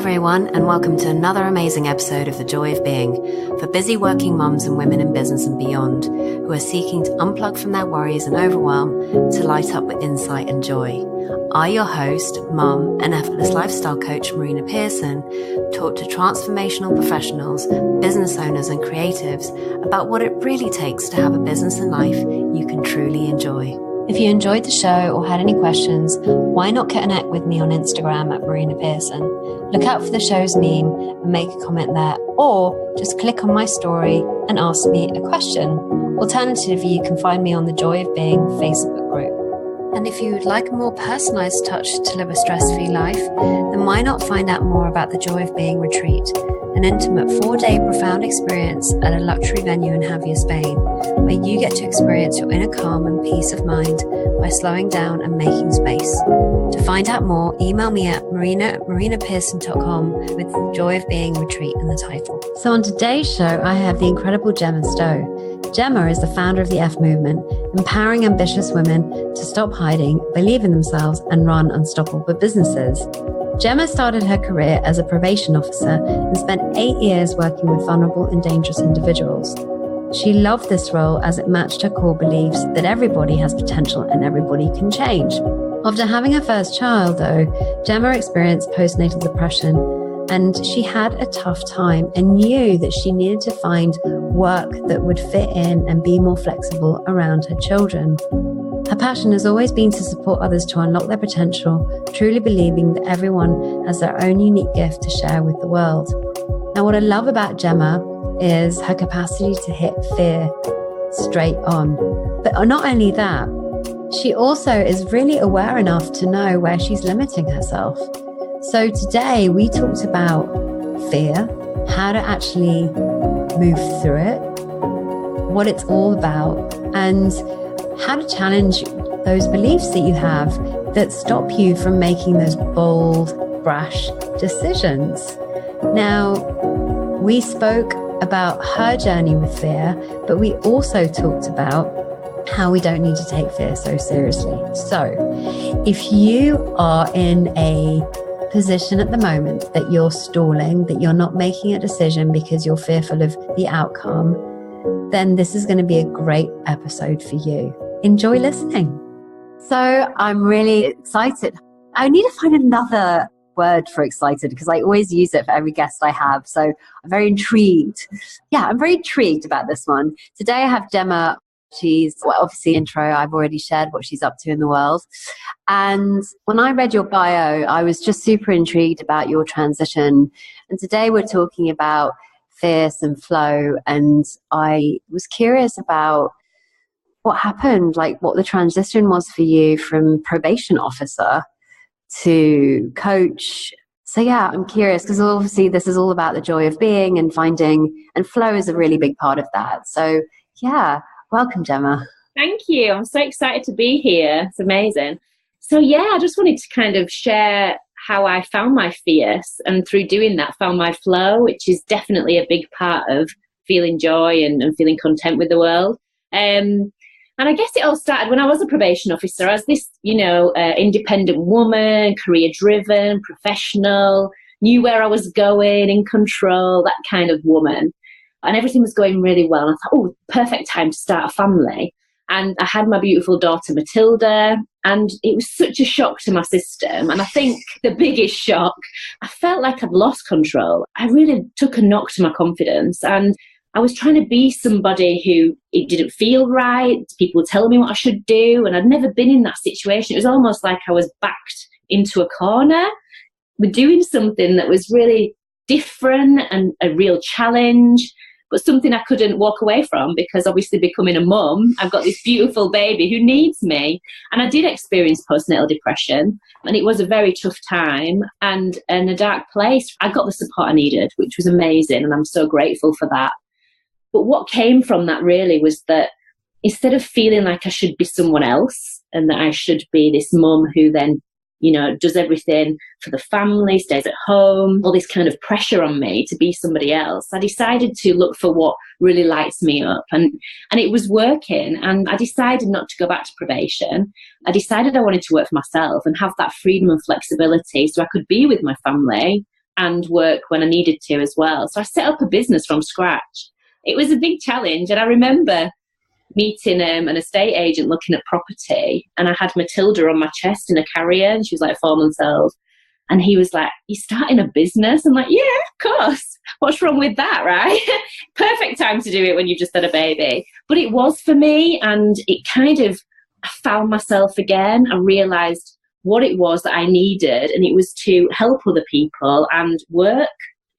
everyone, and welcome to another amazing episode of The Joy of Being for busy working mums and women in business and beyond who are seeking to unplug from their worries and overwhelm to light up with insight and joy. I, your host, mum, and effortless lifestyle coach Marina Pearson, talk to transformational professionals, business owners, and creatives about what it really takes to have a business and life you can truly enjoy. If you enjoyed the show or had any questions, why not connect with me on Instagram at Marina Pearson? Look out for the show's meme and make a comment there, or just click on my story and ask me a question. Alternatively, you can find me on the Joy of Being Facebook group. And if you would like a more personalized touch to live a stress-free life, then why not find out more about the Joy of Being retreat, an intimate 4-day profound experience at a luxury venue in Javier, Spain, where you get to experience your inner calm and peace of mind by slowing down and making space. To find out more, email me at marina@marinapearson.com with the Joy of Being retreat in the title. So on today's show, I have the incredible Gemma Stow. Gemma is the founder of the F Movement, empowering ambitious women to stop hiding, believe in themselves, and run unstoppable businesses. Gemma started her career as a probation officer and spent 8 years working with vulnerable and dangerous individuals. She loved this role as it matched her core beliefs that everybody has potential and everybody can change. After having her first child, though, Gemma experienced postnatal depression, and she had a tough time and knew that she needed to find work that would fit in and be more flexible around her children. Her passion has always been to support others to unlock their potential, truly believing that everyone has their own unique gift to share with the world. Now, what I love about Gemma is her capacity to hit fear straight on. But not only that, she also is really aware enough to know where she's limiting herself. So today we talked about fear, how to actually move through it, what it's all about, and how to challenge those beliefs that you have that stop you from making those bold, brash decisions. Now, we spoke about her journey with fear, but we also talked about how we don't need to take fear so seriously. So if you are in a position at the moment that you're stalling, that you're not making a decision because you're fearful of the outcome, then this is going to be a great episode for you. Enjoy listening. So I'm really excited. I need to find another word for excited because I always use it for every guest I have. So I'm very intrigued. Yeah, I'm very intrigued about this one. Today I have Gemma. She's, well, obviously intro, I've already shared what she's up to in the world. And when I read your bio, I was just super intrigued about your transition. And today we're talking about fierce and flow. And I was curious about what happened, like what the transition was for you from probation officer to coach. So yeah, I'm curious because obviously this is all about the joy of being and finding, and flow is a really big part of that. So yeah, welcome, Gemma. Thank you. I'm so excited to be here. It's amazing. So yeah, I just wanted to kind of share how I found my fierce, and through doing that found my flow, which is definitely a big part of feeling joy and feeling content with the world. And I guess it all started when I was a probation officer as this, independent woman, career-driven, professional, knew where I was going, in control, that kind of woman. And everything was going really well. And I thought, perfect time to start a family. And I had my beautiful daughter, Matilda, and it was such a shock to my system. And I think the biggest shock, I felt like I'd lost control. I really took a knock to my confidence. And I was trying to be somebody who it didn't feel right. People were telling me what I should do. And I'd never been in that situation. It was almost like I was backed into a corner with doing something that was really different and a real challenge, but something I couldn't walk away from because obviously becoming a mum, I've got this beautiful baby who needs me. And I did experience postnatal depression, and it was a very tough time and in a dark place. I got the support I needed, which was amazing. And I'm so grateful for that. But what came from that really was that instead of feeling like I should be someone else and that I should be this mum who then, does everything for the family, stays at home, all this kind of pressure on me to be somebody else, I decided to look for what really lights me up. And it was working. And I decided not to go back to probation. I decided I wanted to work for myself and have that freedom and flexibility so I could be with my family, and work when I needed to as well. So I set up a business from scratch. It was a big challenge. And I remember meeting an estate agent looking at property, and I had Matilda on my chest in a carrier, and she was like 4 months old. And he was like, "You're starting a business?" I'm like, "Yeah, of course. What's wrong with that, right?" Perfect time to do it when you've just had a baby. But it was for me, and it kind of, I found myself again. I realised what it was that I needed, and it was to help other people and work.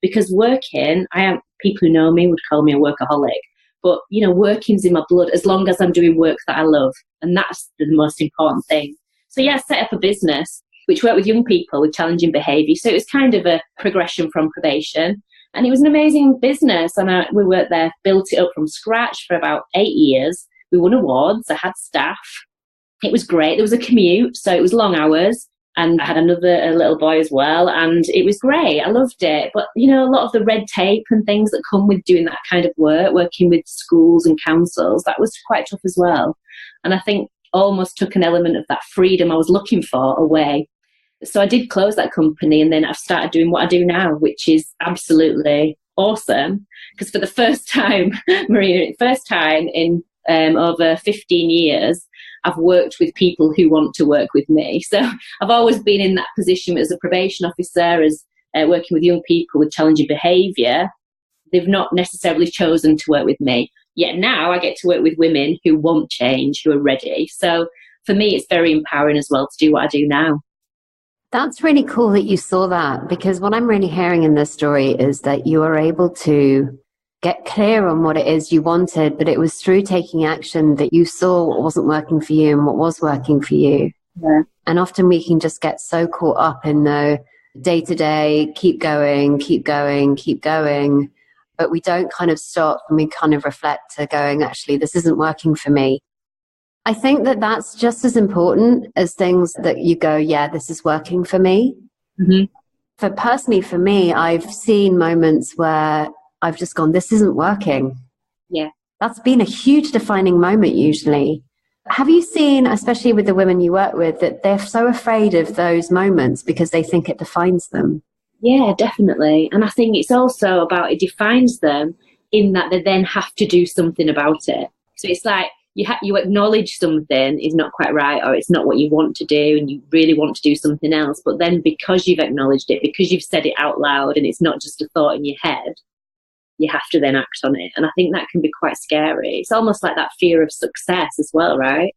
Because working, people who know me would call me a workaholic. But, working's in my blood as long as I'm doing work that I love. And that's the most important thing. So, yeah, I set up a business which worked with young people with challenging behaviour. So it was kind of a progression from probation. And it was an amazing business. And we worked there, built it up from scratch for about 8 years. We won awards. I had staff. It was great. There was a commute, so it was long hours. And I had a little boy as well, and it was great. I loved it. But, a lot of the red tape and things that come with doing that kind of work, working with schools and councils, that was quite tough as well. And I think almost took an element of that freedom I was looking for away. So I did close that company, and then I've started doing what I do now, which is absolutely awesome. Because for the first time, Maria, in over 15 years, I've worked with people who want to work with me. So I've always been in that position as a probation officer, as working with young people with challenging behaviour. They've not necessarily chosen to work with me. Yet now I get to work with women who want change, who are ready. So for me, it's very empowering as well to do what I do now. That's really cool that you saw that, because what I'm really hearing in this story is that you were able to get clear on what it is you wanted, but it was through taking action that you saw what wasn't working for you and what was working for you. Yeah. And often we can just get so caught up in the day-to-day, keep going, but we don't kind of stop and we kind of reflect to going, actually, this isn't working for me. I think that that's just as important as things that you go, yeah, this is working for me. Mm-hmm. Personally, for me, I've seen moments where I've just gone, this isn't working. Yeah. That's been a huge defining moment usually. Have you seen, especially with the women you work with, that they're so afraid of those moments because they think it defines them? Yeah, definitely. And I think it's also about, it defines them in that they then have to do something about it. So it's like you acknowledge something is not quite right, or it's not what you want to do, and you really want to do something else. But then because you've acknowledged it, because you've said it out loud and it's not just a thought in your head, you have to then act on it. And I think that can be quite scary. It's almost like that fear of success as well, right?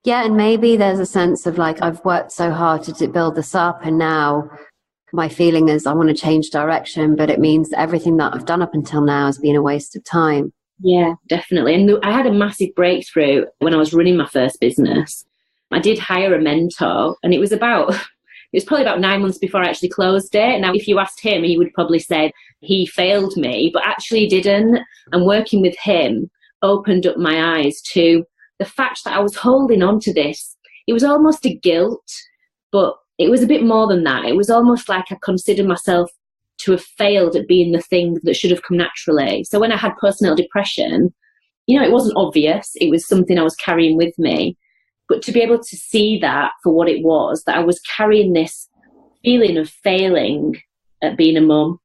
Yeah, and maybe there's a sense of like, I've worked so hard to build this up, and now my feeling is I want to change direction, but it means that everything that I've done up until now has been a waste of time. Yeah, definitely. And I had a massive breakthrough when I was running my first business. I did hire a mentor, and it was probably about 9 months before I actually closed it. Now, if you asked him, he would probably say he failed me, but actually didn't. And working with him opened up my eyes to the fact that I was holding on to this. It was almost a guilt, but it was a bit more than that. It was almost like I considered myself to have failed at being the thing that should have come naturally. So when I had postnatal depression, it wasn't obvious. It was something I was carrying with me. But to be able to see that for what it was, that I was carrying this feeling of failing at being a mum.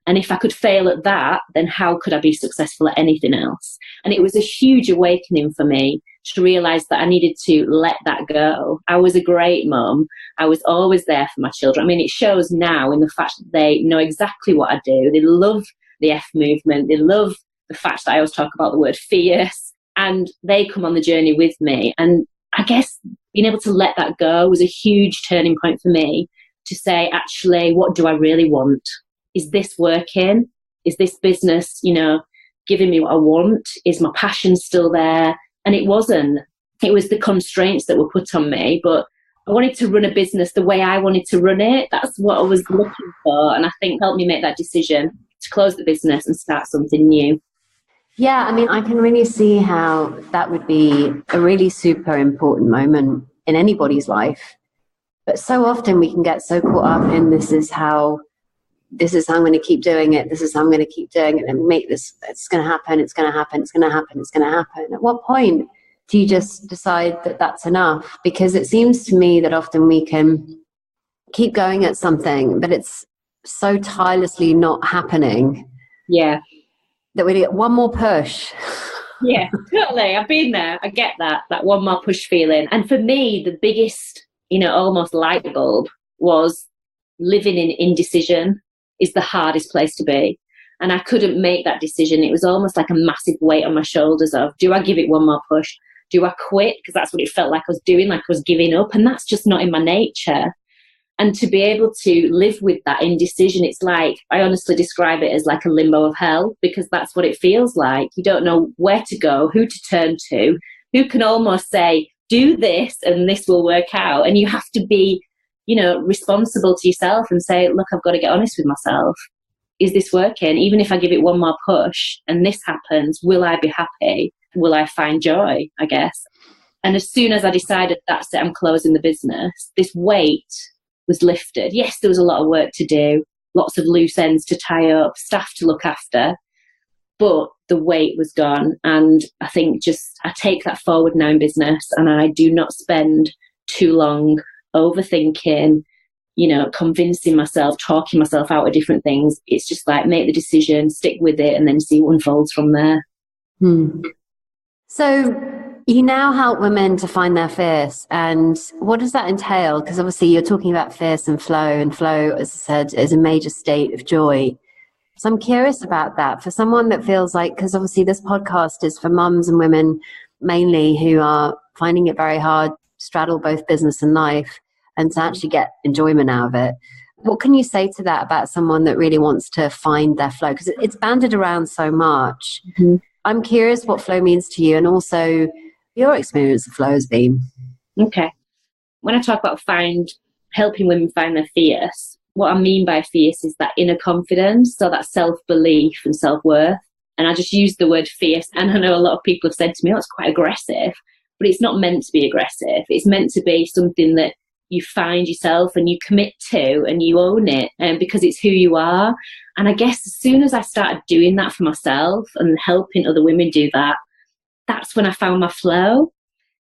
And if I could fail at that, then how could I be successful at anything else? And it was a huge awakening for me to realise that I needed to let that go. I was a great mum. I was always there for my children. I mean, it shows now in the fact that they know exactly what I do. They love the F movement. They love the fact that I always talk about the word fierce, and they come on the journey with me. And I guess being able to let that go was a huge turning point for me to say, actually, what do I really want? Is this working? Is this business, giving me what I want? Is my passion still there? And it wasn't. It was the constraints that were put on me, but I wanted to run a business the way I wanted to run it. That's what I was looking for. And I think helped me make that decision to close the business and start something new. Yeah, I mean, I can really see how that would be a really super important moment in anybody's life. But so often we can get so caught up in this is how I'm going to keep doing it. This is how I'm going to keep doing it and make this, it's going to happen. It's going to happen. It's going to happen. It's going to happen. At what point do you just decide that that's enough? Because it seems to me that often we can keep going at something, but it's so tirelessly not happening. Yeah. That we get one more push. Yeah, totally. I've been there. I get that one more push feeling. And for me, the biggest, almost light bulb was living in indecision is the hardest place to be. And I couldn't make that decision. It was almost like a massive weight on my shoulders of, do I give it one more push? Do I quit? Because that's what it felt like I was doing, like I was giving up. And that's just not in my nature. And to be able to live with that indecision, it's like, I honestly describe it as like a limbo of hell, because that's what it feels like. You don't know where to go, who to turn to, who can almost say, do this and this will work out. And you have to be, responsible to yourself and say, look, I've got to get honest with myself. Is this working? Even if I give it one more push and this happens, will I be happy? Will I find joy, I guess? And as soon as I decided that's it, I'm closing the business, this weight was lifted. Yes, there was a lot of work to do, lots of loose ends to tie up, staff to look after, but the weight was gone. And I think I take that forward now in business, and I do not spend too long overthinking, convincing myself, talking myself out of different things. It's just like, make the decision, stick with it, and then see what unfolds from there. So you now help women to find their fierce, and what does that entail? Because obviously you're talking about fierce and flow, as I said, is a major state of joy. So I'm curious about that for someone that feels like, because obviously this podcast is for mums and women mainly who are finding it very hard to straddle both business and life and to actually get enjoyment out of it. What can you say to that about someone that really wants to find their flow? Because it's banded around so much. Mm-hmm. I'm curious what flow means to you, and also your experience of flow has been. Okay. When I talk about helping women find their fierce, what I mean by fierce is that inner confidence, so that self-belief and self-worth. And I just use the word fierce, and I know a lot of people have said to me, it's quite aggressive, but it's not meant to be aggressive. It's meant to be something that you find yourself and you commit to and you own it, because it's who you are. And I guess as soon as I started doing that for myself and helping other women do that, that's when I found my flow.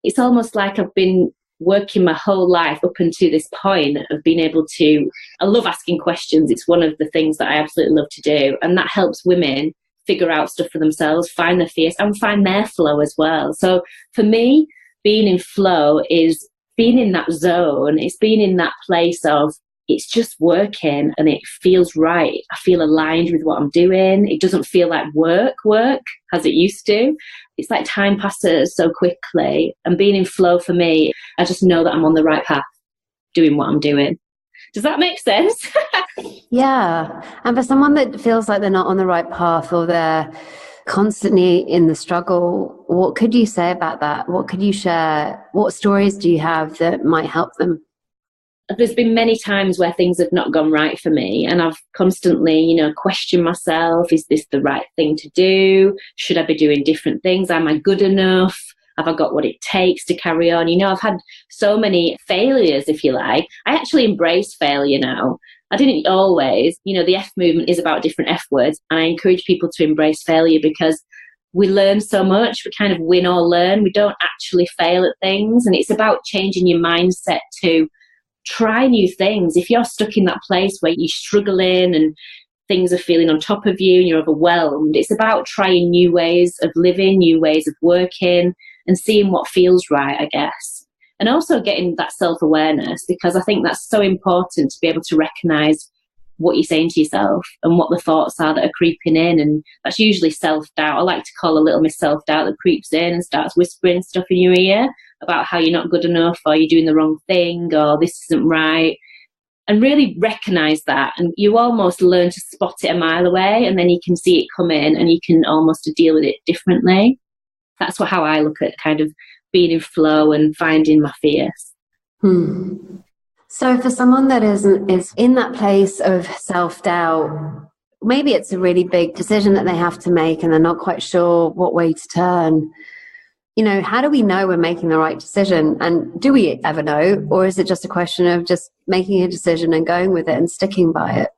It's almost like I've been working my whole life up until this point of being able to, I love asking questions. It's one of the things that I absolutely love to do. And that helps women figure out stuff for themselves, find their fierce and find their flow as well. So for me, being in flow is being in that zone. It's being in that place of, it's just working and it feels right. I feel aligned with what I'm doing. It doesn't feel like work as it used to. It's like time passes so quickly, and being in flow for me, I just know that I'm on the right path doing what I'm doing. Does that make sense? Yeah. And for someone that feels like they're not on the right path, or they're constantly in the struggle, what could you say about that? What could you share? What stories do you have that might help them? There's been many times where things have not gone right for me, and I've constantly, questioned myself. Is this the right thing to do? Should I be doing different things? Am I good enough? Have I got what it takes to carry on? I've had so many failures, if you like. I actually embrace failure now. I didn't always. The F movement is about different F words, and I encourage people to embrace failure because we learn so much. We kind of win or learn. We don't actually fail at things, and it's about changing your mindset to try new things. If you're stuck in that place where you're struggling and things are feeling on top of you and you're overwhelmed, it's about trying new ways of living, new ways of working, and seeing what feels right, I guess. And also getting that self-awareness, because I think that's so important to be able to recognize what you're saying to yourself and what the thoughts are that are creeping in. And that's usually self-doubt. I like to call a little miss self-doubt that creeps in and starts whispering stuff in your ear about how you're not good enough, or you're doing the wrong thing, or this isn't right. And really recognize that, and you almost learn to spot it a mile away, and then you can see it come in and you can almost deal with it differently. That's how I look at kind of being in flow and finding my fierce. So for someone that is in that place of self-doubt, maybe it's a really big decision that they have to make and they're not quite sure what way to turn. How do we know we're making the right decision? And do we ever know? Or is it just a question of just making a decision and going with it and sticking by it?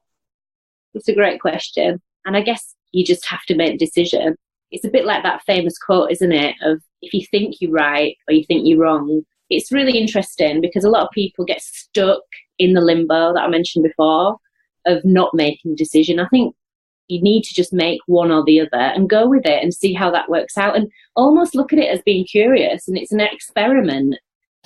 It's a great question. And I guess you just have to make a decision. It's a bit like that famous quote, isn't it? Of, if you think you're right or you think you're wrong. It's really interesting because a lot of people get stuck in the limbo that I mentioned before of not making a decision. I think you need to just make one or the other and go with it and see how that works out, and almost look at it as being curious, and it's an experiment.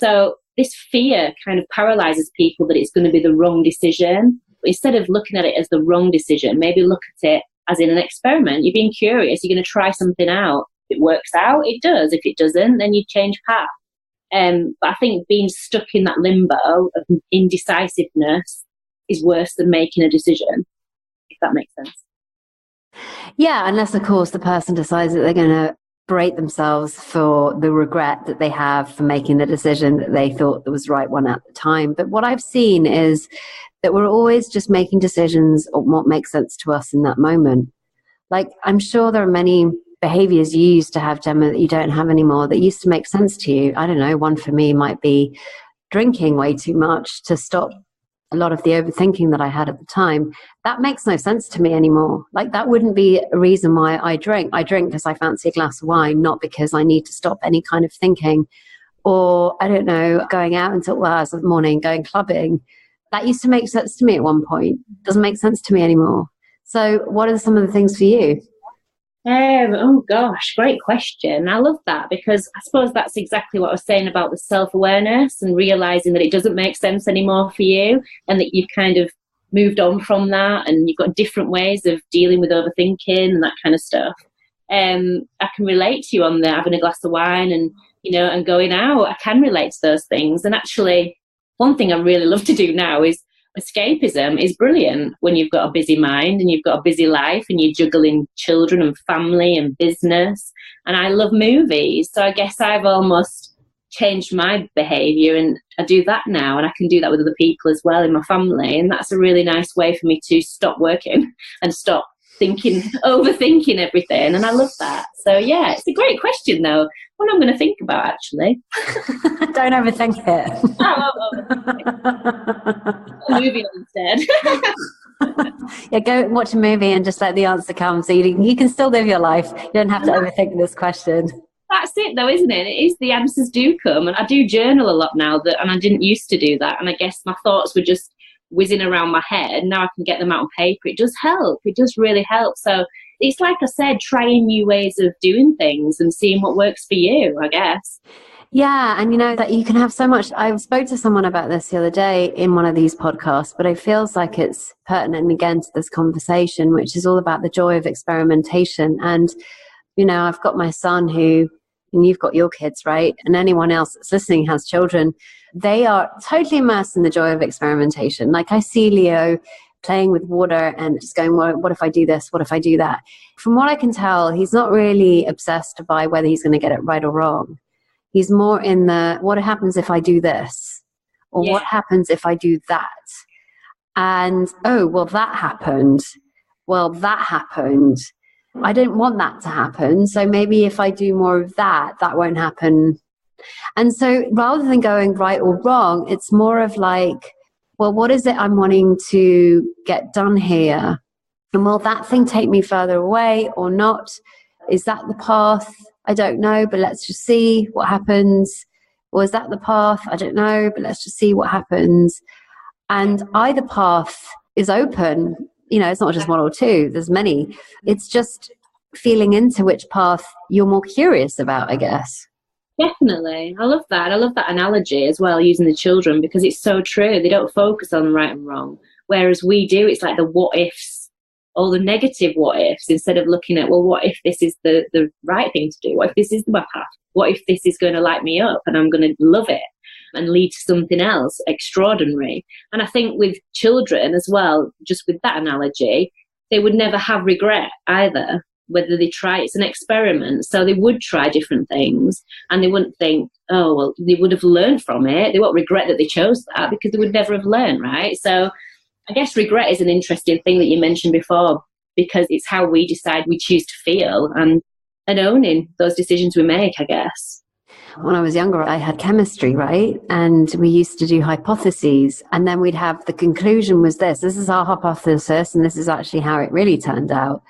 So this fear kind of paralyzes people that it's going to be the wrong decision. But instead of looking at it as the wrong decision, maybe look at it as in an experiment. You're being curious, you're going to try something out. If it works out, it does. If it doesn't, then you change path. But I think being stuck in that limbo of indecisiveness is worse than making a decision, if that makes sense. Yeah, unless, of course, the person decides that they're going to berate themselves for the regret that they have for making the decision that they thought was the right one at the time. But what I've seen is that we're always just making decisions on what makes sense to us in that moment. Like, I'm sure there are many behaviors you used to have, Gemma, that you don't have anymore that used to make sense to you. I don't know, one for me might be drinking way too much to stop a lot of the overthinking that I had at the time. That makes no sense to me anymore. Like, that wouldn't be a reason why I drink. I drink because I fancy a glass of wine, not because I need to stop any kind of thinking. Or, I don't know, going out until hours of the morning, going clubbing. That used to make sense to me at one point. Doesn't make sense to me anymore. So what are some of the things for you? Oh gosh, great question. I love that, because I suppose that's exactly what I was saying about the self-awareness and realizing that it doesn't make sense anymore for you, and that you've kind of moved on from that, and you've got different ways of dealing with overthinking and that kind of stuff. I can relate to you on the having a glass of wine and, and going out. I can relate to those things. And actually, one thing I really love to do now is escapism is brilliant when you've got a busy mind and you've got a busy life and you're juggling children and family and business. And I love movies. So I guess I've almost changed my behaviour, and I do that now, and I can do that with other people as well in my family. And that's a really nice way for me to stop working and stop overthinking everything. And I love that. So yeah, it's a great question though. One I'm going to think about, actually. Don't overthink it. A movie instead. Yeah, go watch a movie and just let the answer come, so you can still live your life. You don't have to overthink this question. That's it though, isn't it? It is, the answers do come. And I do journal a lot now, and I didn't used to do that. And I guess my thoughts were just whizzing around my head. Now I can get them out on paper. It does help. It does really help. So it's like I said, trying new ways of doing things and seeing what works for you, I guess. Yeah, and that you can have so much. I spoke to someone about this the other day in one of these podcasts, but it feels like it's pertinent again to this conversation, which is all about the joy of experimentation. And, I've got my son and you've got your kids, right? And anyone else that's listening has children. They are totally immersed in the joy of experimentation. Like, I see Leo playing with water and just going, well, what if I do this? What if I do that? From what I can tell, he's not really obsessed by whether he's going to get it right or wrong. He's more in the, what happens if I do this? Or what happens if I do that? And, oh, well, that happened. Well, that happened. I don't want that to happen. So maybe if I do more of that, that won't happen. And so rather than going right or wrong, it's more of like, well, what is it I'm wanting to get done here? And will that thing take me further away or not? Is that the path? I don't know, but let's just see what happens. Or is that the path? I don't know, but let's just see what happens. And either path is open. It's not just one or two. There's many. It's just feeling into which path you're more curious about, I guess. Definitely. I love that. I love that analogy as well, using the children, because it's so true. They don't focus on right and wrong. Whereas we do, it's like the what ifs, all the negative what ifs, instead of looking at, well, what if this is the right thing to do? What if this is my path? What if this is going to light me up and I'm going to love it and lead to something else extraordinary? And I think with children as well, just with that analogy, they would never have regret either, whether they try. It's an experiment. So they would try different things and they wouldn't think, oh, well, they would have learned from it. They won't regret that they chose that, because they would never have learned, right? So I guess regret is an interesting thing that you mentioned before, because it's how we decide we choose to feel and owning those decisions we make, I guess. When I was younger, I had chemistry, right? And we used to do hypotheses, and then we'd have the conclusion was this is our hypothesis, and this is actually how it really turned out.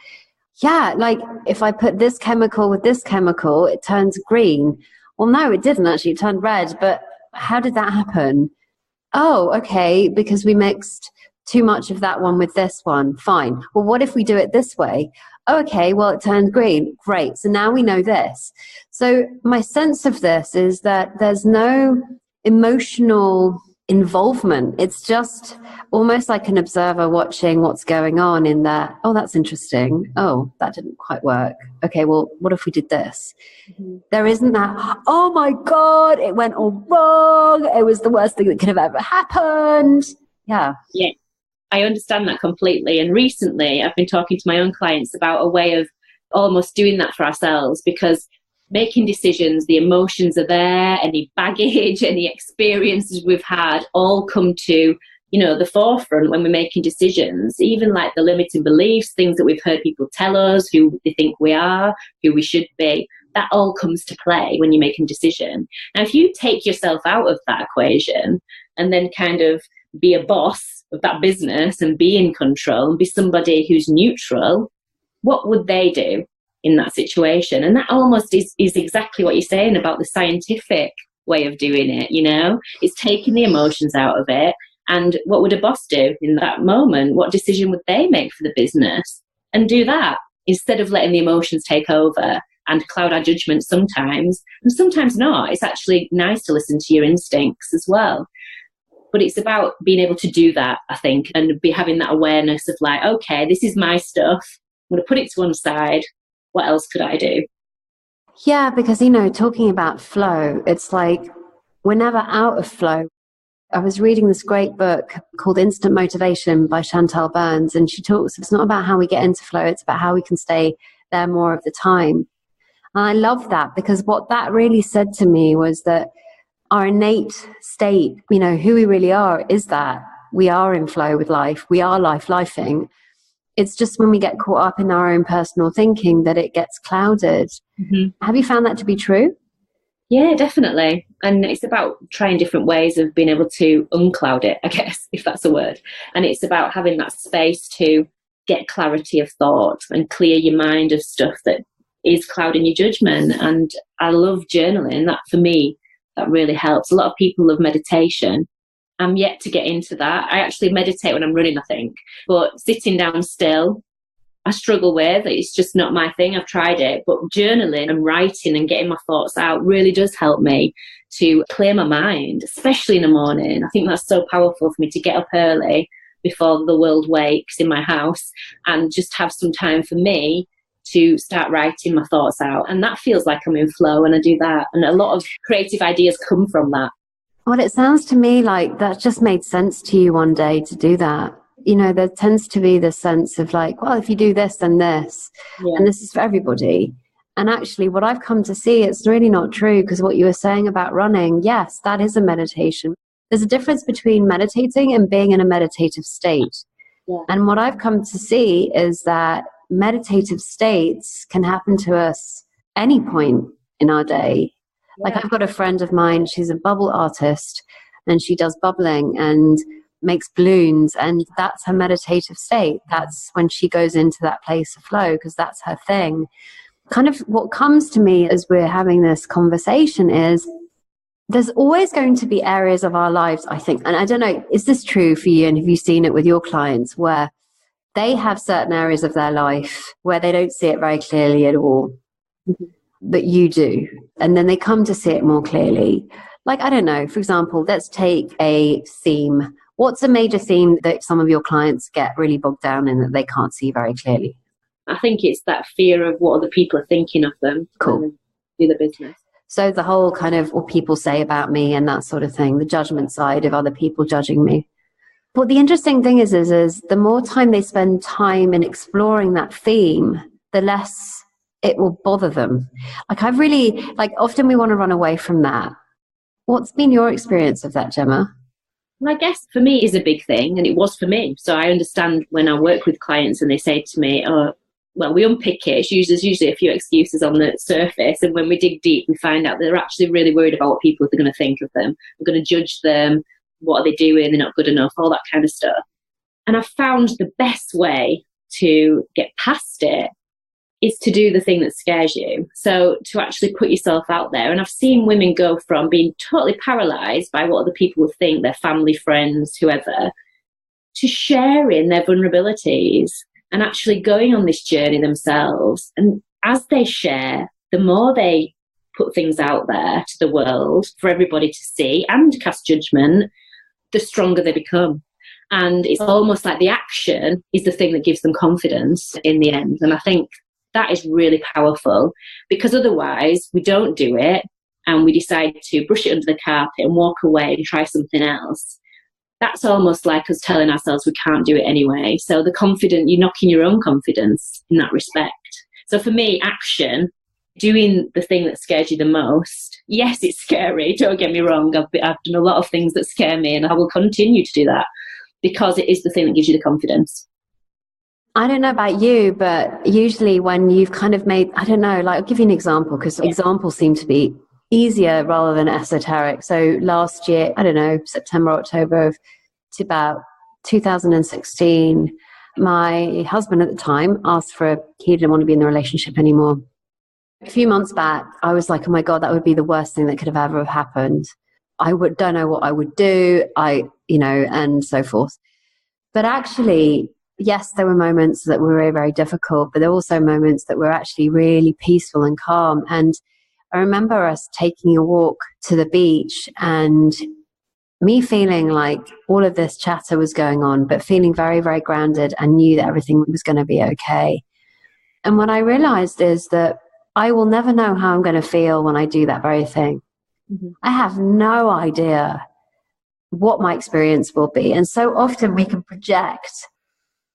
Yeah, like if I put this chemical with this chemical, it turns green. Well, no, it didn't actually. It turned red. But how did that happen? oh, okay, because we mixed too much of that one with this one. Fine. Well, what if we do it this way? Oh, okay, well, it turned green. Great. So now we know this. So my sense of this is that there's no emotional involvement. It's just almost like an observer watching what's going on in that. Oh, that's interesting. Oh, that didn't quite work. Okay, well, what if we did this? Mm-hmm. There isn't that, oh my God, it went all wrong. It was the worst thing that could have ever happened. Yeah. Yeah. I understand that completely. And recently I've been talking to my own clients about a way of almost doing that for ourselves, because making decisions, the emotions are there, any baggage, any experiences we've had all come to, the forefront when we're making decisions, even like the limiting beliefs, things that we've heard people tell us, who they think we are, who we should be. That all comes to play when you're making a decision. Now, if you take yourself out of that equation and then kind of be a boss of that business and be in control and be somebody who's neutral, what would they do in that situation? And that almost is exactly what you're saying about the scientific way of doing it, It's taking the emotions out of it. And what would a boss do in that moment? What decision would they make for the business? And do that instead of letting the emotions take over and cloud our judgment sometimes, and sometimes not. It's actually nice to listen to your instincts as well. But it's about being able to do that, I think, and be having that awareness of like, okay, this is my stuff. I'm going to put it to one side. What else could I do? Yeah, because, talking about flow, it's like we're never out of flow. I was reading this great book called Instant Motivation by Chantal Burns, and she talks, it's not about how we get into flow, it's about how we can stay there more of the time. And I love that, because what that really said to me was that our innate state, who we really are, is that we are in flow with life. We are lifing. It's just when we get caught up in our own personal thinking that it gets clouded. Mm-hmm. Have you found that to be true? Yeah, definitely. And it's about trying different ways of being able to uncloud it, I guess, if that's a word. And it's about having that space to get clarity of thought and clear your mind of stuff that is clouding your judgment. And I love journaling. That, for me, that really helps. A lot of people love meditation. I'm yet to get into that. I actually meditate when I'm running, I think. But sitting down still, I struggle with. It's just not my thing. I've tried it. But journaling and writing and getting my thoughts out really does help me to clear my mind, especially in the morning. I think that's so powerful for me to get up early before the world wakes in my house and just have some time for me to start writing my thoughts out. And that feels like I'm in flow when I do that. And a lot of creative ideas come from that. Well, it sounds to me like that just made sense to you one day to do that. There tends to be this sense of like, well, if you do this, then this, and this is for everybody. And actually what I've come to see, it's really not true, because what you were saying about running, yes, that is a meditation. There's a difference between meditating and being in a meditative state. Yeah. And what I've come to see is that meditative states can happen to us any point in our day. Yeah. Like I've got a friend of mine, she's a bubble artist, and she does bubbling and makes balloons, and that's her meditative state. That's when she goes into that place of flow, because that's her thing. Kind of what comes to me as we're having this conversation is there's always going to be areas of our lives, I think, and I don't know, is this true for you, and have you seen it with your clients, where they have certain areas of their life where they don't see it very clearly at all, but you do, and then they come to see it more clearly. Like, I don't know, for example, let's take a theme. What's a major theme that some of your clients get really bogged down in that they can't see very clearly? I think it's that fear of what other people are thinking of them. Cool. Do the business. So the whole kind of what people say about me and that sort of thing, the judgment side of other people judging me. But the interesting thing is the more time they spend time in exploring that theme, the less it will bother them. Often we want to run away from that. What's been your experience of that, Gemma? Well, I guess for me is a big thing, and it was for me. So I understand when I work with clients and they say to me, oh, well, we unpick it. There's usually a few excuses on the surface. And when we dig deep, we find out they're actually really worried about what people are going to think of them. They're going to judge them. What are they doing? They're not good enough, all that kind of stuff. And I found the best way to get past it is to do the thing that scares you. So to actually put yourself out there. And I've seen women go from being totally paralyzed by what other people will think, their family, friends, whoever, to sharing their vulnerabilities and actually going on this journey themselves. And as they share, the more they put things out there to the world for everybody to see and cast judgment, the stronger they become. And it's almost like the action is the thing that gives them confidence in the end. And I think that is really powerful, because otherwise we don't do it and we decide to brush it under the carpet and walk away and try something else. That's almost like us telling ourselves we can't do it anyway. So you're knocking your own confidence in that respect. So for me, action, doing the thing that scares you the most. Yes, it's scary, don't get me wrong. I've done a lot of things that scare me, and I will continue to do that, because it is the thing that gives you the confidence. I don't know about you, but usually when you've kind of made, I don't know, like I'll give you an example, because examples seem to be easier rather than esoteric. So last year, I don't know, September, October of about 2016, my husband at the time he didn't want to be in the relationship anymore. A few months back, I was like, oh my God, that would be the worst thing that could have ever happened. Don't know what I would do, and so forth. But actually, yes, there were moments that were very, very difficult, but there were also moments that were actually really peaceful and calm. And I remember us taking a walk to the beach and me feeling like all of this chatter was going on, but feeling very, very grounded and knew that everything was going to be okay. And what I realized is that I will never know how I'm going to feel when I do that very thing. Mm-hmm. I have no idea what my experience will be. And so often we can project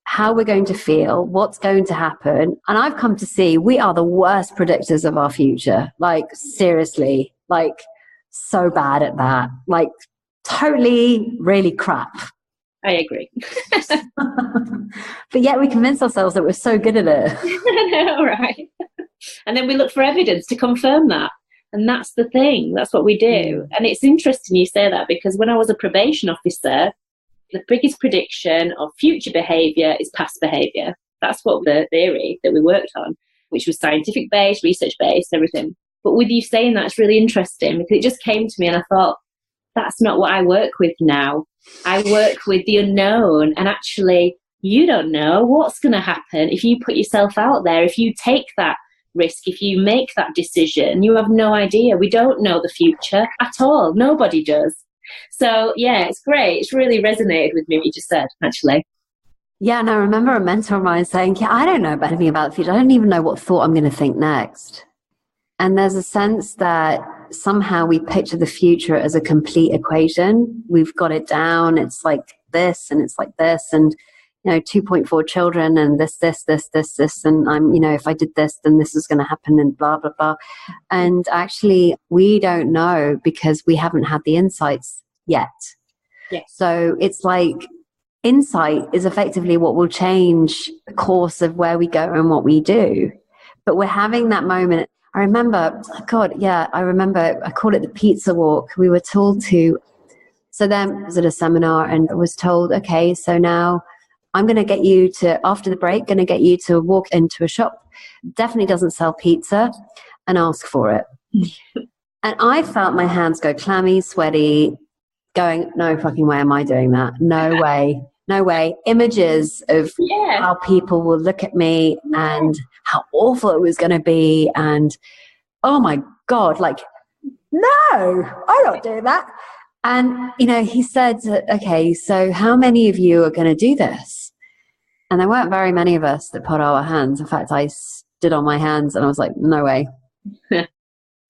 how we're going to feel, what's going to happen. And I've come to see we are the worst predictors of our future. Like, seriously, like so bad at that. Like, totally, really crap. I agree. But yet we convince ourselves that we're so good at it. I know, right? And then we look for evidence to confirm that. And that's the thing. That's what we do. And it's interesting you say that, because when I was a probation officer, the biggest prediction of future behaviour is past behaviour. That's what the theory that we worked on, which was scientific-based, research-based, everything. But with you saying that, it's really interesting, because it just came to me and I thought, that's not what I work with now. I work with the unknown, and actually you don't know what's going to happen if you put yourself out there, if you take that risk, if you make that decision. You have no idea. We don't know the future at all. Nobody does. So yeah, it's great. It's really resonated with me what you just said, actually. Yeah, and I remember a mentor of mine saying, I don't know anything about the future. I don't even know what thought I'm going to think next. And there's a sense that somehow we picture the future as a complete equation. We've got it down. It's like this and it's like this, and 2.4 children and this, and I'm, if I did this, then this is going to happen, and blah, blah, blah. And actually we don't know, because we haven't had the insights yet. Yes. So it's like insight is effectively what will change the course of where we go and what we do. But we're having that moment. I remember, I call it the pizza walk. We were told to, so then I was at a seminar and I was told, okay, so now I'm going to get you to, after the break, going to get you to walk into a shop, definitely doesn't sell pizza, and ask for it. And I felt my hands go clammy, sweaty, going, no fucking way am I doing that. No way. No way. Images of how people will look at me and how awful it was going to be. And, oh my God, like, no, I'm not doing that. And, he said, okay, so how many of you are going to do this? And there weren't very many of us that put our hands. In fact, I stood on my hands and I was like, no way. And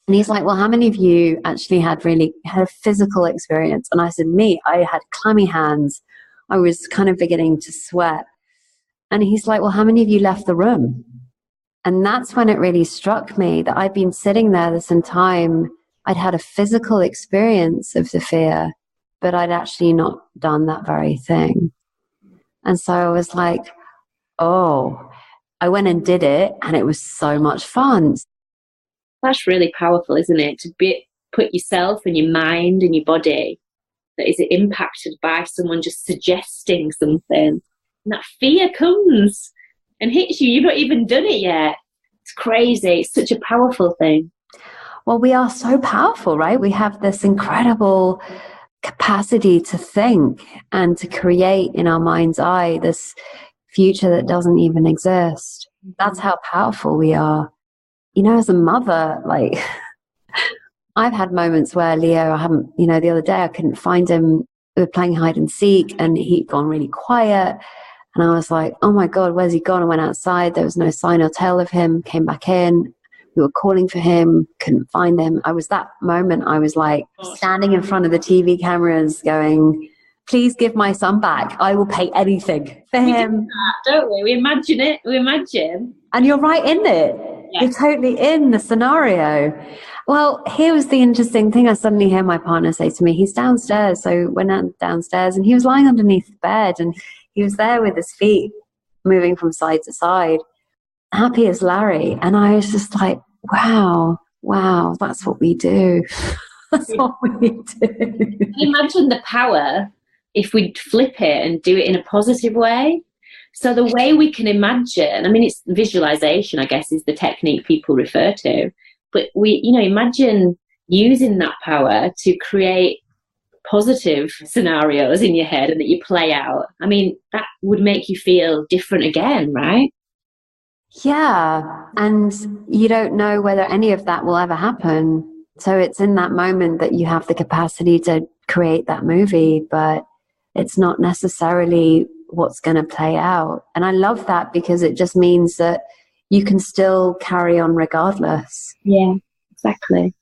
he's like, well, how many of you actually had a physical experience? And I said, me, I had clammy hands. I was kind of beginning to sweat. And he's like, well, how many of you left the room? And that's when it really struck me that I'd been sitting there this entire time. I'd had a physical experience of the fear, but I'd actually not done that very thing. And so I was like, oh, I went and did it, and it was so much fun. That's really powerful, isn't it? To put yourself and your mind and your body that is impacted by someone just suggesting something. And that fear comes and hits you. You've not even done it yet. It's crazy. It's such a powerful thing. Well, we are so powerful, right? We have this incredible capacity to think and to create in our mind's eye this future that doesn't even exist. That's how powerful we are. You know, as a mother, like I've had moments where Leo, I haven't, you know, the other day I couldn't find him. We were playing hide and seek and he'd gone really quiet. And I was like, oh my God, where's he gone? I went outside. There was no sign or tell of him. Came back in. We were calling for him. Couldn't find him. I was that moment. I was like standing in front of the TV cameras going, please give my son back. I will pay anything for him. We do that, don't we? We imagine it. We imagine. And you're right in it. Yeah. You're totally in the scenario. Well, here was the interesting thing. I suddenly hear my partner say to me, he's downstairs. So went downstairs and he was lying underneath the bed and he was there with his feet moving from side to side, happy as Larry. And I was just like, wow, that's what we do. That's what we do. Imagine the power if we flip it and do it in a positive way. So the way we can imagine, I mean, it's visualization, I guess, is the technique people refer to. But we, you know, imagine using that power to create positive scenarios in your head and that you play out. I mean, that would make you feel different again, right? Yeah. And you don't know whether any of that will ever happen. So it's in that moment that you have the capacity to create that movie, but it's not necessarily what's going to play out. And I love that because it just means that you can still carry on regardless. Yeah, exactly.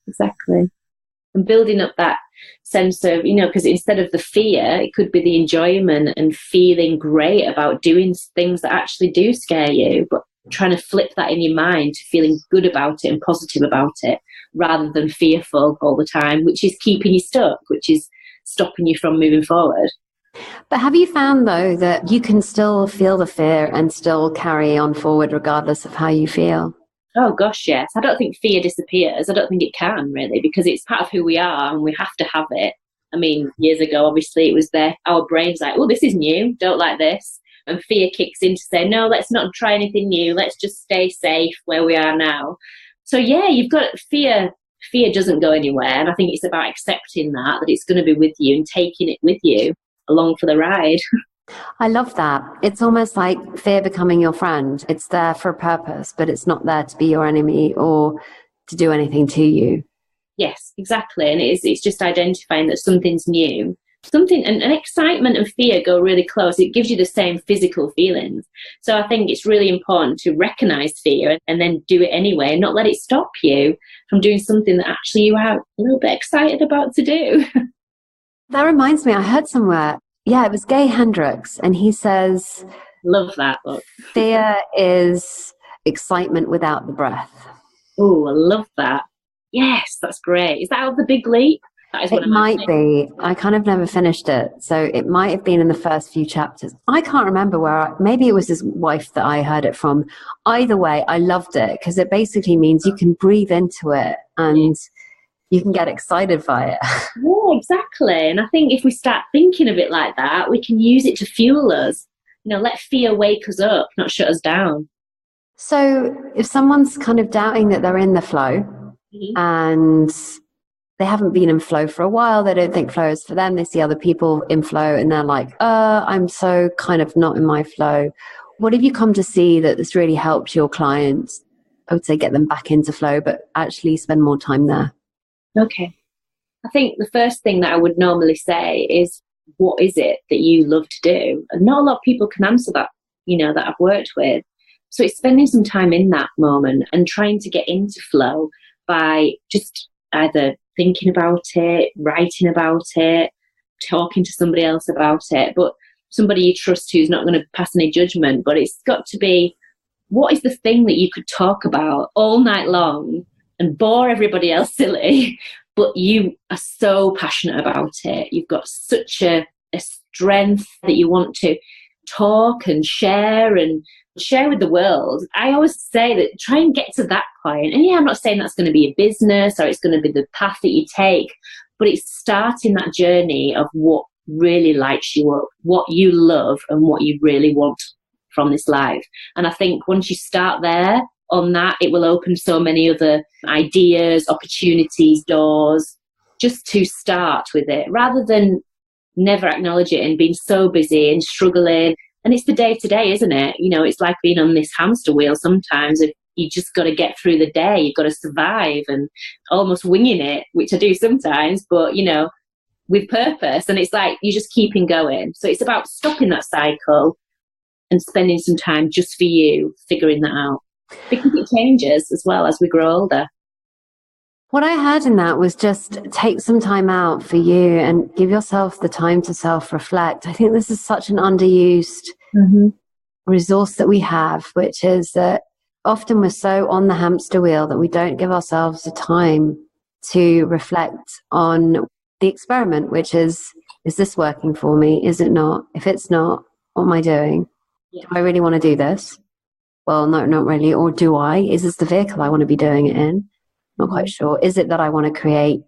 And building up that sense of, you know, because instead of the fear, it could be the enjoyment and feeling great about doing things that actually do scare you, but trying to flip that in your mind to feeling good about it and positive about it rather than fearful all the time, which is keeping you stuck, which is stopping you from moving forward. But have you found, though, that you can still feel the fear and still carry on forward regardless of how you feel? Oh, gosh, yes. I don't think fear disappears. I don't think it can, really, because it's part of who we are and we have to have it. I mean, years ago, obviously, it was there. Our brain's like, oh, this is new. Don't like this. And fear kicks in to say, no, let's not try anything new. Let's just stay safe where we are now. So, yeah, you've got fear. Fear doesn't go anywhere. And I think it's about accepting that it's going to be with you and taking it with you along for the ride. I love that. It's almost like fear becoming your friend. It's there for a purpose, but it's not there to be your enemy or to do anything to you. Yes, exactly. And it's just identifying that something's new. And excitement and fear go really close. It gives you the same physical feelings. So I think it's really important to recognize fear and then do it anyway and not let it stop you from doing something that actually you are a little bit excited about to do. That reminds me, I heard somewhere, it was Gay Hendricks, and he says, love that book. Fear is excitement without the breath. Oh, I love that. Yes, that's great. Is that out of The Big Leap? That is it might be. I kind of never finished it, so it might have been in the first few chapters. I can't remember maybe it was his wife that I heard it from. Either way, I loved it because it basically means you can breathe into it and you can get excited by it. Yeah, exactly. And I think if we start thinking of it like that, we can use it to fuel us. You know, let fear wake us up, not shut us down. So if someone's kind of doubting that they're in the flow and they haven't been in flow for a while, they don't think flow is for them, they see other people in flow and they're like, I'm so kind of not in my flow. What have you come to see that this really helped your clients? I would say get them back into flow, but actually spend more time there. Okay. I think the first thing that I would normally say is, what is it that you love to do? And not a lot of people can answer that, you know, that I've worked with. So it's spending some time in that moment and trying to get into flow by just either thinking about it, writing about it, talking to somebody else about it, but somebody you trust who's not going to pass any judgment. But it's got to be, what is the thing that you could talk about all night long and bore everybody else silly, but you are so passionate about it. You've got such a strength that you want to talk and share with the world. I always say that try and get to that point. And I'm not saying that's going to be a business or it's going to be the path that you take, but it's starting that journey of what really lights you up, what you love and what you really want from this life. And I think once you start there, on that, it will open so many other ideas, opportunities, doors, just to start with it, rather than never acknowledge it and being so busy and struggling. And it's the day to day, isn't it? You know, it's like being on this hamster wheel sometimes. If you just got to get through the day, you've got to survive, and almost winging it, which I do sometimes, but, you know, with purpose. And it's like you're just keeping going. So it's about stopping that cycle and spending some time just for you, figuring that out. Because it changes as well as we grow older. What I heard in that was just take some time out for you and give yourself the time to self-reflect. I think this is such an underused resource that we have, which is that often we're so on the hamster wheel that we don't give ourselves the time to reflect on the experiment, which is this working for me? Is it not? If it's not, what am I doing? Yeah. Do I really want to do this? Well, no, not really. Or do I? Is this the vehicle I want to be doing it in? Not quite sure. Is it that I want to create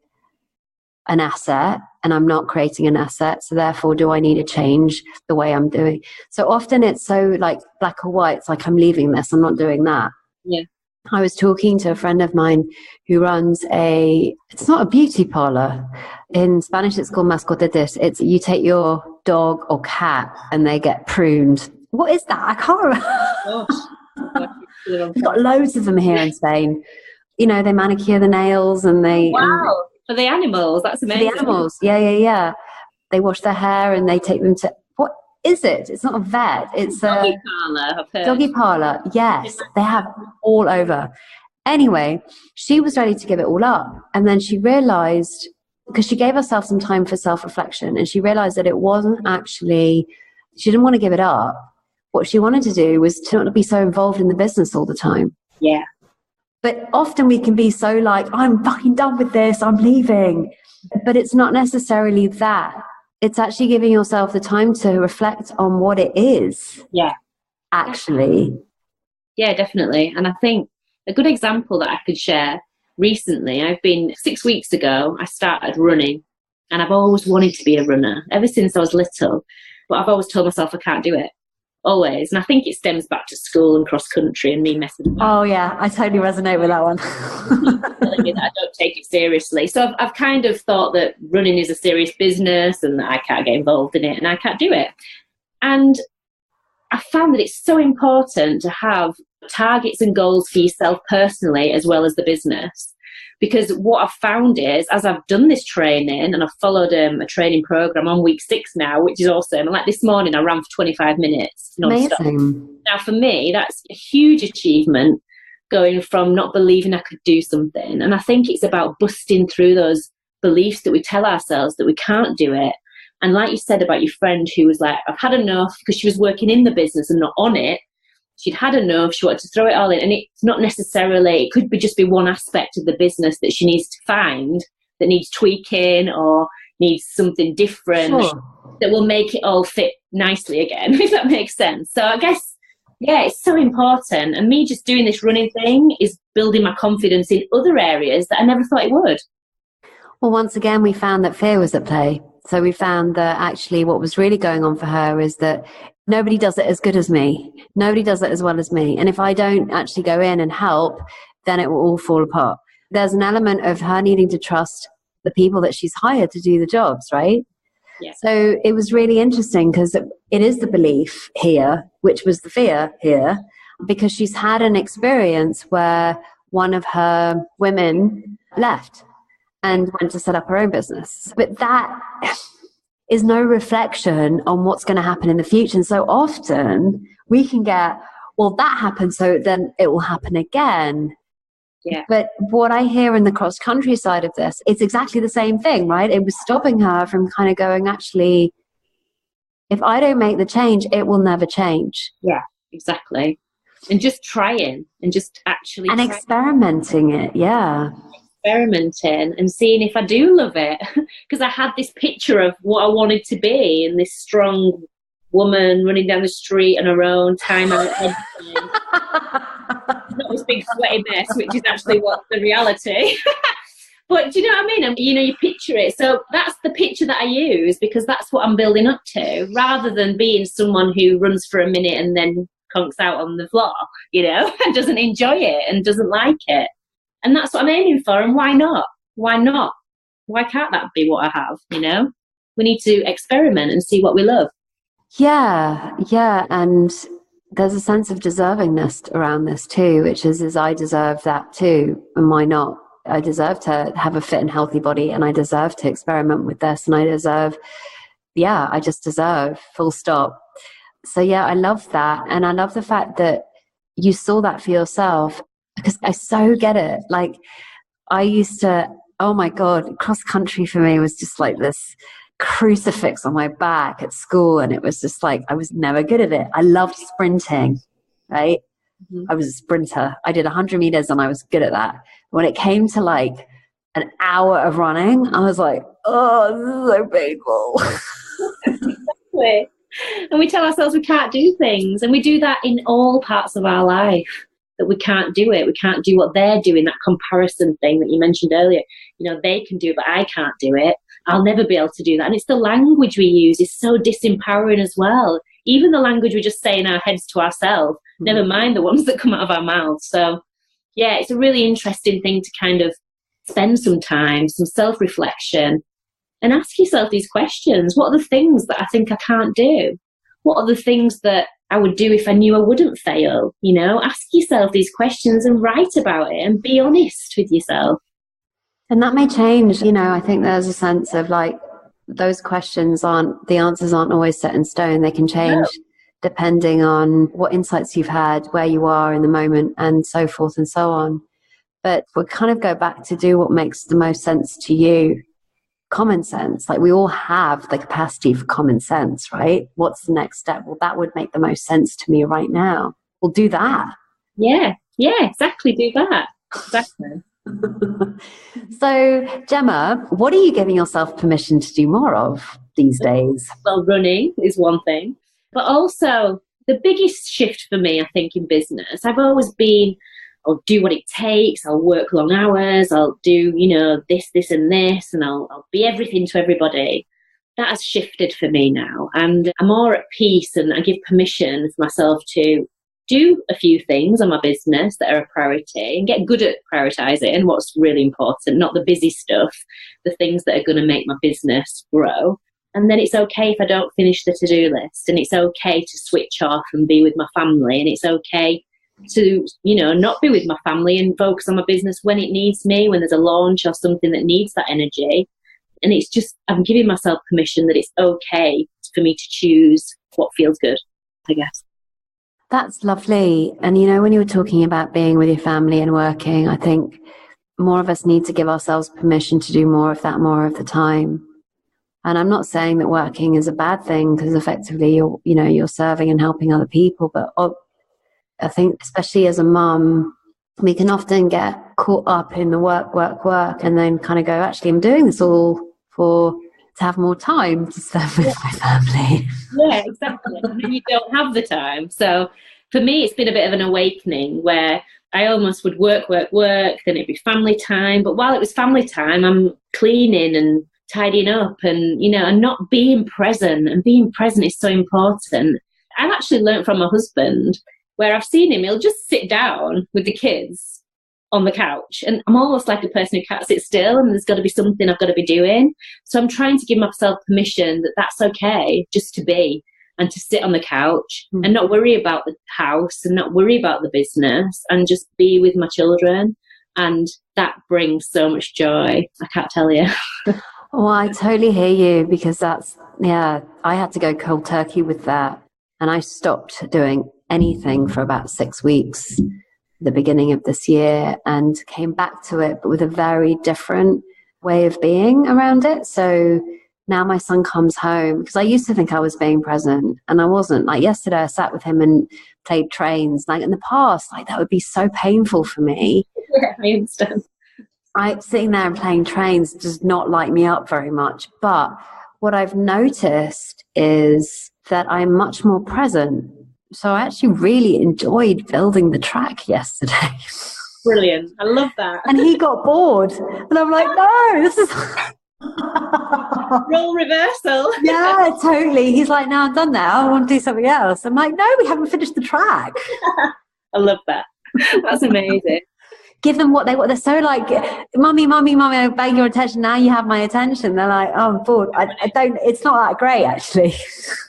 an asset and I'm not creating an asset? So therefore, do I need to change the way I'm doing? So often it's so like black or white. It's like, I'm leaving this. I'm not doing that. Yeah. I was talking to a friend of mine who runs it's not a beauty parlor. In Spanish, it's called mascotetes. It's you take your dog or cat and they get pruned. What is that? I can't remember. We've got loads of them here in Spain. You know, they manicure the nails and they... Wow, for the animals, that's amazing. For the animals, yeah. They wash their hair and they take them to... What is it? It's not a vet. It's doggy parlour, I've heard. Doggy parlour, yes. They have all over. Anyway, she was ready to give it all up. And then she realised, because she gave herself some time for self-reflection, and she realised that it wasn't actually... She didn't want to give it up. What she wanted to do was to not be so involved in the business all the time. Yeah. But often we can be so like, I'm fucking done with this, I'm leaving. But it's not necessarily that. It's actually giving yourself the time to reflect on what it is. Yeah. Actually. Yeah, definitely. And I think a good example that I could share recently, 6 weeks ago, I started running. And I've always wanted to be a runner ever since I was little. But I've always told myself I can't do it. Always. And I think it stems back to school and cross country and me messing about. Oh yeah, I totally resonate with that one. Telling me that I don't take it seriously. So I've kind of thought that running is a serious business and that I can't get involved in it and I can't do it. And I found that it's so important to have targets and goals for yourself personally as well as the business. Because what I've found is, as I've done this training and I've followed a training program on week 6 now, which is awesome. And like this morning, I ran for 25 minutes non-stop. Amazing. Now, for me, that's a huge achievement, going from not believing I could do something. And I think it's about busting through those beliefs that we tell ourselves that we can't do it. And like you said about your friend who was like, I've had enough, because she was working in the business and not on it. She'd had enough, she wanted to throw it all in. And it's not necessarily, it could be just be one aspect of the business that she needs to find that needs tweaking or needs something different that will make it all fit nicely again, if that makes sense. So I guess, yeah, it's so important. And me just doing this running thing is building my confidence in other areas that I never thought it would. Well, once again, we found that fear was at play. So we found that actually what was really going on for her is that nobody does it as good as me. Nobody does it as well as me. And if I don't actually go in and help, then it will all fall apart. There's an element of her needing to trust the people that she's hired to do the jobs, right? Yeah. So it was really interesting because it is the belief here, which was the fear here, because she's had an experience where one of her women left and went to set up her own business. But that is no reflection on what's going to happen in the future. And so often we can get, well, that happened, so then it will happen again. Yeah. But what I hear in the cross-country side of this, it's exactly the same thing, right? It was stopping her from kind of going, actually, if I don't make the change, it will never change. Yeah, exactly. And just trying and just actually... And experimenting it, yeah. Experimenting and seeing if I do love it. Because I had this picture of what I wanted to be, and this strong woman running down the street on her own, time out everything. Not this big sweaty mess, which is actually what the reality. But do you know what I mean? You know, you picture it. So that's the picture that I use, because that's what I'm building up to, rather than being someone who runs for a minute and then conks out on the floor, and doesn't enjoy it and doesn't like it. And that's what I'm aiming for. And why not? Why not? Why can't that be what I have? We need to experiment and see what we love. Yeah. And there's a sense of deservingness around this too, which is I deserve that too. And why not? I deserve to have a fit and healthy body, and I deserve to experiment with this, and I just deserve, full stop. So yeah, I love that. And I love the fact that you saw that for yourself, because I so get it. Like, I used to, oh my God, cross country for me was just like this crucifix on my back at school. And it was just like, I was never good at it. I loved sprinting, right? Mm-hmm. I was a sprinter. I did 100 meters and I was good at that. When it came to like an hour of running, I was like, oh, this is so painful. And we tell ourselves we can't do things. And we do that in all parts of our life, that we can't do it. We can't do what they're doing, that comparison thing that you mentioned earlier. They can do it, but I can't do it. I'll never be able to do that. And it's the language we use is so disempowering as well. Even the language we just say in our heads to ourselves, never mind the ones that come out of our mouths. So, yeah, it's a really interesting thing to kind of spend some time, some self-reflection, and ask yourself these questions. What are the things that I think I can't do? What are the things that I would do if I knew I wouldn't fail? Ask yourself these questions and write about it and be honest with yourself. And that may change. I think there's a sense of like, those questions the answers aren't always set in stone. They can change depending on what insights you've had, where you are in the moment, and so forth and so on. But we kind of go back to do what makes the most sense to you. Common sense. Like, we all have the capacity for common sense, right? What's the next step? Well, that would make the most sense to me right now. We'll do that. Yeah, exactly. Do that. Exactly. So, Gemma, what are you giving yourself permission to do more of these days? Well, running is one thing, but also the biggest shift for me, I think, in business, I've always been, I'll do what it takes, I'll work long hours, I'll do, this and this, and I'll be everything to everybody. That has shifted for me now, and I'm more at peace, and I give permission for myself to do a few things on my business that are a priority and get good at prioritizing what's really important, not the busy stuff, the things that are going to make my business grow. And then it's okay if I don't finish the to-do list, and it's okay to switch off and be with my family, and it's okay to, not be with my family and focus on my business when it needs me, when there's a launch or something that needs that energy. And it's just, I'm giving myself permission that it's okay for me to choose what feels good, I guess. That's lovely. And when you were talking about being with your family and working, I think more of us need to give ourselves permission to do more of that more of the time. And I'm not saying that working is a bad thing, because effectively you're serving and helping other people. But I think, especially as a mum, we can often get caught up in the work, and then kind of go, actually, I'm doing this all to have more time to spend with my family. Yeah, exactly. And then you don't have the time. So for me, it's been a bit of an awakening where I almost would work, then it'd be family time. But while it was family time, I'm cleaning and tidying up and, and not being present. And being present is so important. I've actually learned from my husband, where I've seen him, he'll just sit down with the kids on the couch. And I'm almost like a person who can't sit still, and there's got to be something I've got to be doing. So I'm trying to give myself permission that that's okay just to be, and to sit on the couch and not worry about the house and not worry about the business, and just be with my children. And that brings so much joy. I can't tell you. Oh, I totally hear you, because I had to go cold turkey with that. And I stopped doing anything for about 6 weeks, the beginning of this year, and came back to it, but with a very different way of being around it. So now my son comes home, because I used to think I was being present, and I wasn't. Like yesterday, I sat with him and played trains. Like in the past, like that would be so painful for me. Yeah, I understand. Sitting there and playing trains does not light me up very much. But what I've noticed is that I'm much more present. So I actually really enjoyed building the track yesterday. Brilliant. I love that. And he got bored. And I'm like, no, this is Role reversal. Yeah, totally. He's like, no, I'm done now. I want to do something else. I'm like, no, we haven't finished the track. I love that. That's amazing. Give them what they want. They're so like, mummy, I beg your attention. Now you have my attention. They're like, oh, I'm bored. I don't, it's not that great, actually.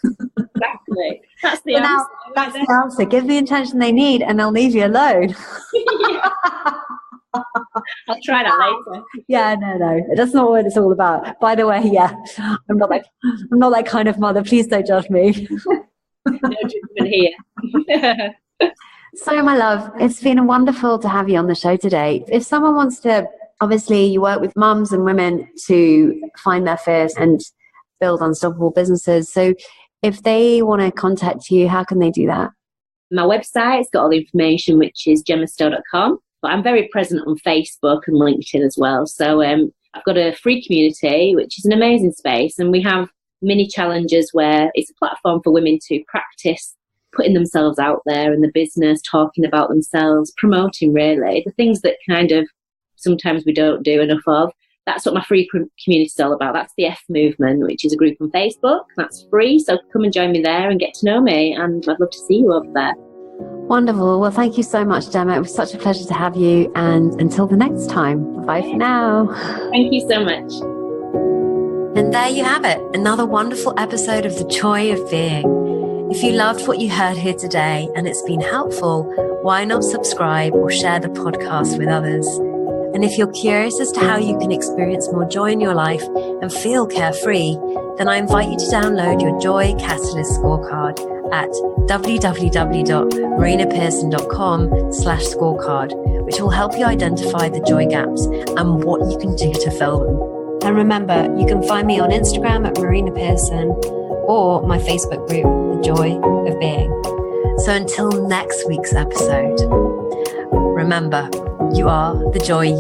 Exactly. That's the answer. That's the answer. Give the attention they need and they'll leave you alone. I'll try that later. Yeah, no. That's not what it's all about. By the way, yeah, I'm not that kind of mother. Please don't judge me. No judgment here. So, my love, it's been wonderful to have you on the show today. If someone wants to, obviously, you work with mums and women to find their fears and build unstoppable businesses. So, if they want to contact you, how can they do that? My website's got all the information, which is gemmastow.com. But I'm very present on Facebook and LinkedIn as well. So I've got a free community, which is an amazing space. And we have mini challenges where it's a platform for women to practice putting themselves out there in the business, talking about themselves, promoting really the things that kind of sometimes we don't do enough of. That's what my free community is all about. That's the F Movement, which is a group on Facebook. That's free. So come and join me there and get to know me. And I'd love to see you over there. Wonderful. Well, thank you so much, Gemma. It was such a pleasure to have you. And until the next time, bye for now. Thank you so much. And there you have it. Another wonderful episode of The Joy of Being. If you loved what you heard here today and it's been helpful, why not subscribe or share the podcast with others? And if you're curious as to how you can experience more joy in your life and feel carefree, then I invite you to download your Joy Catalyst scorecard at www.marinapearson.com/scorecard, which will help you identify the joy gaps and what you can do to fill them. And remember, you can find me on Instagram at Marina Pearson or my Facebook group, The Joy of Being. So until next week's episode, remember, you are the joy